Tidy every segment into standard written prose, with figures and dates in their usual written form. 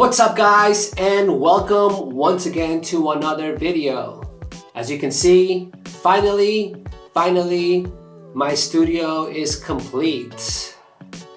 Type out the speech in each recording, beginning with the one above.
What's up guys, and welcome once again to another video. As you can see, finally, my studio is complete.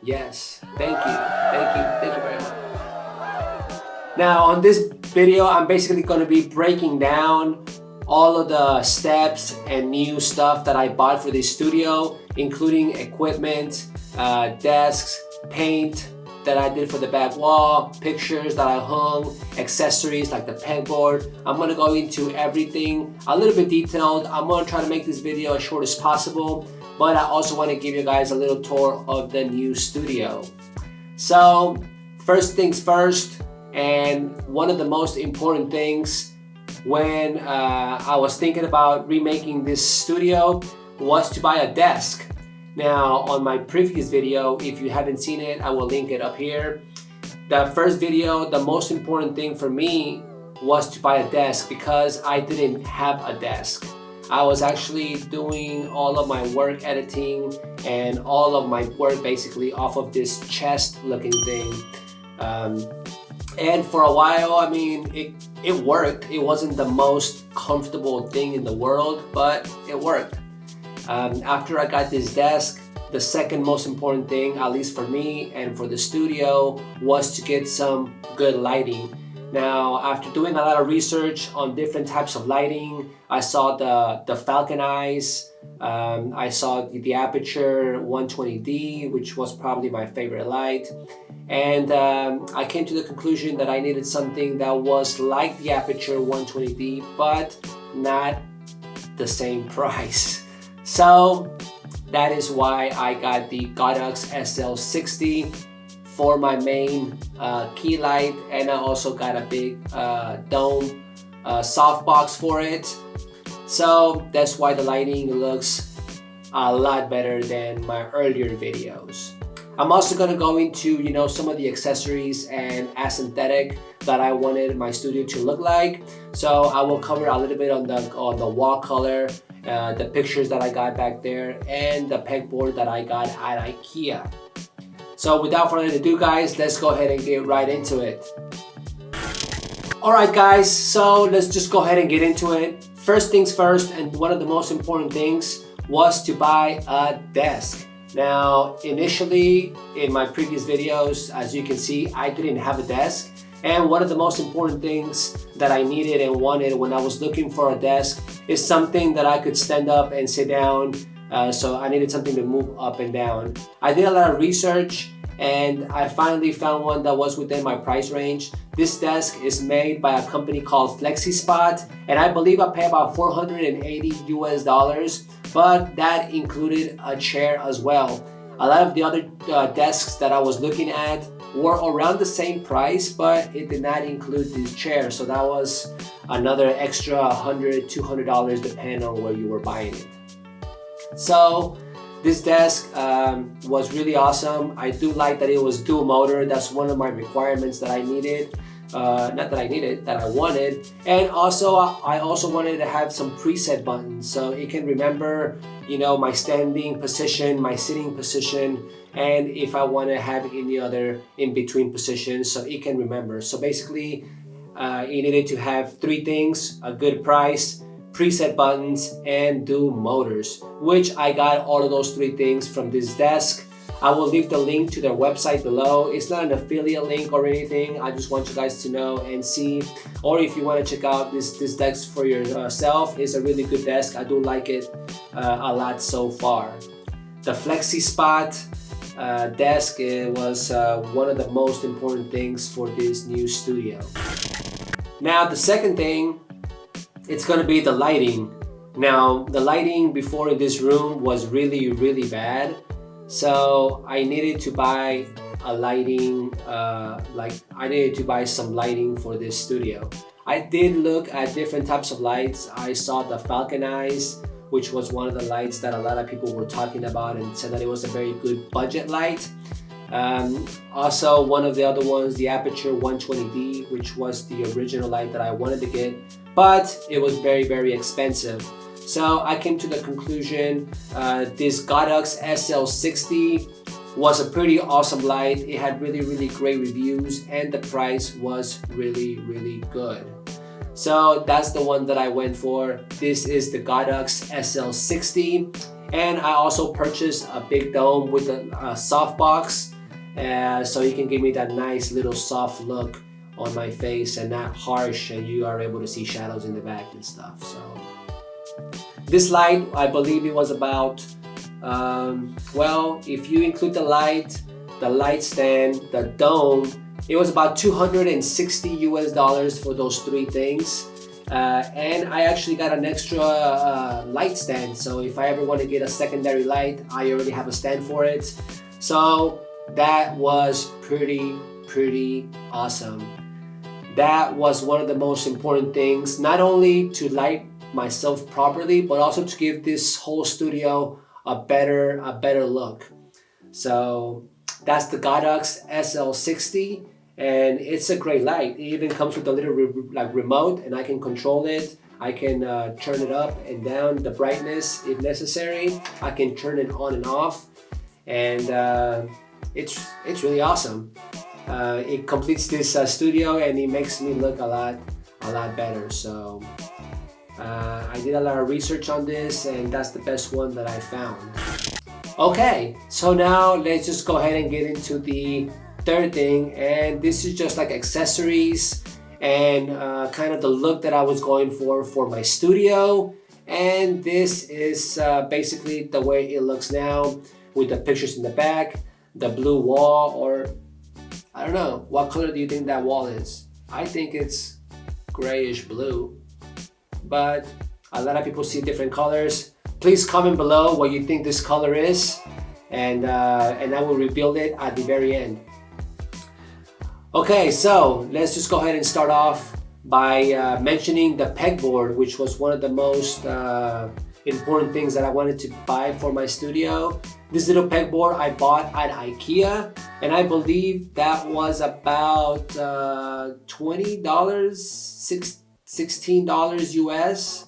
Yes, thank you very much. Now on this video, I'm basically going to be breaking down all of the steps and new stuff that I bought for this studio, including equipment, desks, paint that I did for the back wall, pictures that I hung, accessories like the pegboard. I'm gonna go into everything a little bit detailed. I'm gonna try to make this video as short as possible, but I also want to give you guys a little tour of the new studio. So first things first, and one of the most important things when I was thinking about remaking this studio was to buy a desk. Now on my previous video, if you haven't seen it, I will link it up here. The first video, the most important thing for me was to buy a desk because I didn't have a desk. I was actually doing all of my work editing and all of my work basically off of this chest looking thing. And for a while, I mean, it worked. It wasn't the most comfortable thing in the world, but it worked. After I got this desk, the second most important thing, at least for me and for the studio, was to get some good lighting. Now, after doing a lot of research on different types of lighting, I saw the Falcon Eyes, I saw the Aperture 120D, which was probably my favorite light. And I came to the conclusion that I needed something that was like the Aperture 120D, but not the same price. So that is why I got the Godox SL60 for my main key light, and I also got a big dome softbox for it. So that's why the lighting looks a lot better than my earlier videos. I'm also going to go into, some of the accessories and aesthetic that I wanted my studio to look like. So I will cover a little bit on the wall color, the pictures that I got back there, and the pegboard that I got at IKEA. So without further ado guys, let's go ahead and get right into it. Alright guys, so let's just go ahead and get into it. First things first, and one of the most important things was to buy a desk. Now initially in my previous videos, as you can see, I didn't have a desk. And one of the most important things that I needed and wanted when I was looking for a desk is something that I could stand up and sit down. So I needed something to move up and down. I did a lot of research and I finally found one that was within my price range. This desk is made by a company called FlexiSpot, and I believe I paid about $480 US, but that included a chair as well. A lot of the other desks that I was looking at were around the same price, but it did not include this chair. So that was another extra $100, $200 depending on where you were buying it. So this desk was really awesome. I do like that it was dual motor. That's one of my requirements that I needed. Not that I needed, that I wanted. And also, I also wanted to have some preset buttons so it can remember, my standing position, my sitting position, and if I want to have any other in-between positions so it can remember. So basically, it needed to have three things: a good price, preset buttons, and dual motors, which I got all of those three things from this desk. I will leave the link to their website below. It's not an affiliate link or anything. I just want you guys to know and see, or if you want to check out this desk for yourself, it's a really good desk. I do like it a lot so far. The FlexiSpot desk was one of the most important things for this new studio. Now the second thing, it's going to be the lighting. Now the lighting before in this room was really bad. So I needed to buy a lighting, I needed to buy some lighting for this studio. I did look at different types of lights. I saw the Falcon Eyes, which was one of the lights that a lot of people were talking about and said that it was a very good budget light. Also, one of the other ones, the Aperture 120D, which was the original light that I wanted to get, but it was very expensive. So I came to the conclusion, this Godox SL60 was a pretty awesome light. It had really great reviews, and the price was really good. So that's the one that I went for. This is the Godox SL60, and I also purchased a big dome with a softbox, so you can give me that nice little soft look on my face and not harsh, and you are able to see shadows in the back and stuff. So this light, I believe it was about, well, if you include the light stand, the dome, it was about $260 US for those three things. And I actually got an extra light stand, so if I ever want to get a secondary light, I already have a stand for it. So that was pretty awesome. That was one of the most important things, not only to light myself properly, but also to give this whole studio a better look. So that's the Godox SL60, and it's a great light. It even comes with a little remote, and I can control it. I can turn it up and down, the brightness if necessary. I can turn it on and off, and it's really awesome. It completes this studio, and it makes me look a lot better. So I did a lot of research on this, and that's the best one that I found. Okay, so now let's just go ahead and get into the third thing, and this is just like accessories and kind of the look that I was going for my studio. And this is basically the way it looks now, with the pictures in the back, the blue wall, or I don't know, what color do you think that wall is? I think it's grayish blue, but a lot of people see different colors. Please comment below what you think this color is, and I will reveal it at the very end. Okay, so let's just go ahead and start off by mentioning the pegboard, which was one of the most important things that I wanted to buy for my studio. This little pegboard I bought at IKEA, and I believe that was about $20, $16 US.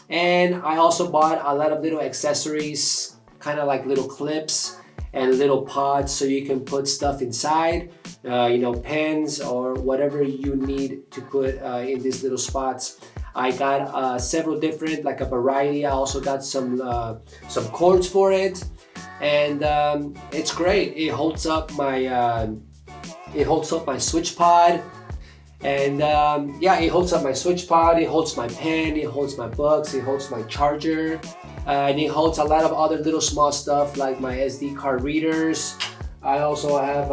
And I also bought a lot of little accessories, kind of like little clips and little pods, so you can put stuff inside, you know, pens or whatever you need to put in these little spots. I got several different, like a variety. I also got some cords for it, and it's great. It holds up my switch pod. And yeah, it holds up my switch pod, it holds my pen, it holds my books, it holds my charger, and it holds a lot of other little small stuff like my SD card readers. I also have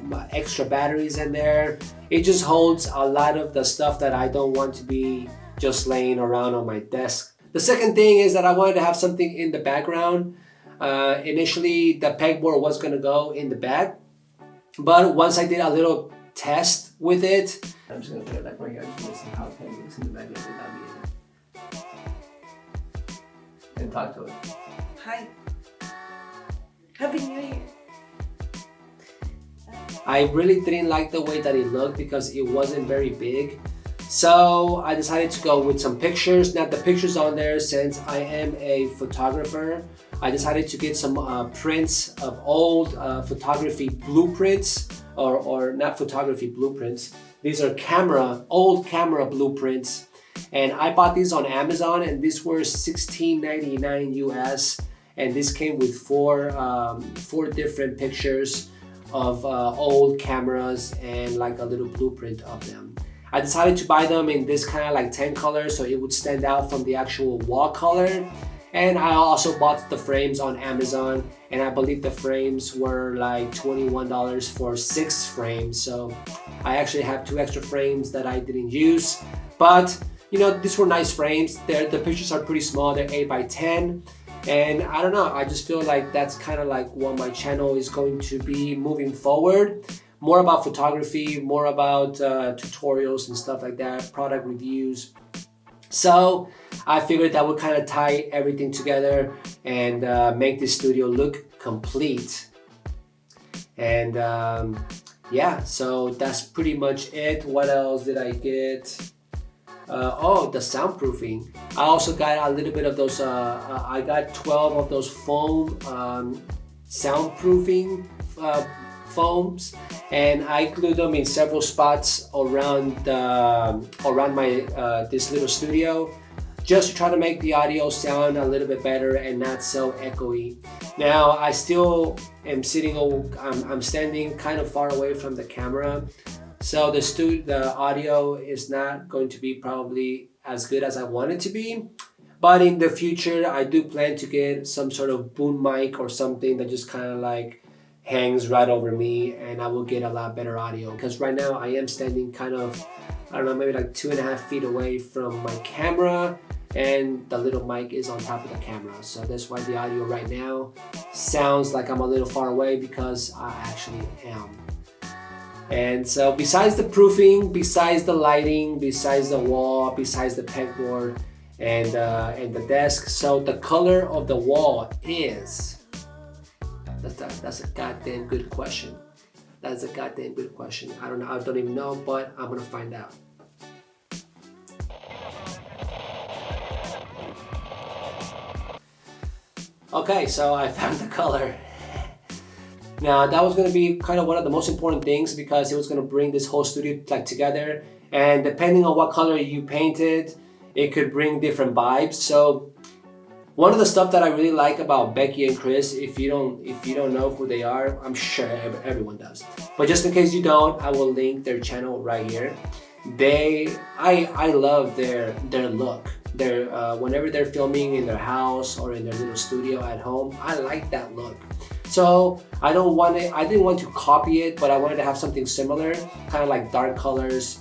my extra batteries in there. It just holds a lot of the stuff that I don't want to be just laying around on my desk. The second thing is that I wanted to have something in the background. Initially, the pegboard was gonna go in the back, but once I did a little test with it, I'm just gonna put it like right here. I just want to see how it looks in the back without me in it. And talk to it. Hi. Happy New Year. I really didn't like the way that it looked because it wasn't very big. So I decided to go with some pictures. Now the pictures on there, since I am a photographer, I decided to get some prints of old photography blueprints, or not photography blueprints. These are old camera blueprints. And I bought these on Amazon, and these were $16.99 US. And this came with four different pictures of old cameras and like a little blueprint of them. I decided to buy them in this kind of like tan color, so it would stand out from the actual wall color. And I also bought the frames on Amazon, and I believe the frames were like $21 for 6 frames. So I actually have 2 extra frames that I didn't use, but you know, these were nice frames. The pictures are pretty small, they're 8 by 10. And I don't know, I just feel like that's kind of like what my channel is going to be moving forward. More about photography, more about tutorials and stuff like that, product reviews. So I figured that would kind of tie everything together and make this studio look complete. And yeah, so that's pretty much it. What else did I get? Oh, the soundproofing. I also got a little bit of those, I got 12 of those foam soundproofing foams, and I glued them in several spots around my this little studio, just to try to make the audio sound a little bit better and not so echoey. Now I still am I'm standing kind of far away from the camera, so the audio is not going to be probably as good as I want it to be. But in the future, I do plan to get some sort of boom mic or something that just kind of like hangs right over me, and I will get a lot better audio. Because right now I am standing kind of, I don't know, maybe like 2.5 feet away from my camera, and the little mic is on top of the camera. So that's why the audio right now sounds like I'm a little far away, because I actually am. And so besides the proofing, besides the lighting, besides the wall, besides the pegboard, and the desk, so the color of the wall is, that's a goddamn good question. That's a goddamn good question. I don't even know, but I'm gonna find out. Okay, so I found the color. Now that was gonna be kind of one of the most important things, because it was gonna bring this whole studio like together, and depending on what color you painted, it could bring different vibes. So one of the stuff that I really like about Becky and Chris, if you don't know who they are, I'm sure everyone does, but just in case you don't, I will link their channel right here. I love their look. Whenever they're filming in their house or in their little studio at home, I like that look. So I didn't want to copy it, but I wanted to have something similar, kind of like dark colors,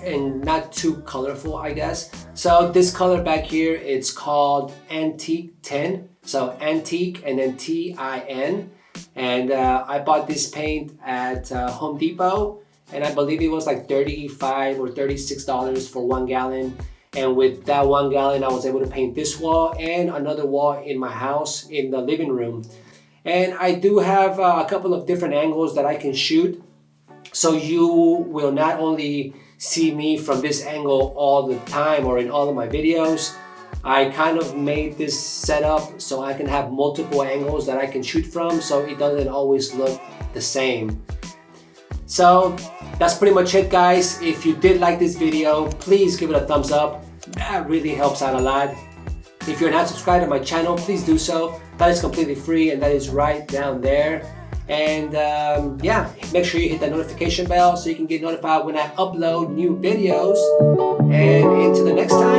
and not too colorful, I guess. So this color back here, it's called Antique 10. So Antique and then TIN. And I bought this paint at Home Depot, and I believe it was like $35 or $36 for 1 gallon. And with that 1 gallon, I was able to paint this wall and another wall in my house in the living room. And I do have a couple of different angles that I can shoot, so you will not only see me from this angle all the time or in all of my videos. I kind of made this setup so I can have multiple angles that I can shoot from, so it doesn't always look the same. So that's pretty much it, guys. If you did like this video, please give it a thumbs up. That really helps out a lot. If you're not subscribed to my channel, please do so. That is completely free, and that is right down there. And yeah, make sure you hit that notification bell so you can get notified when I upload new videos. And until the next time,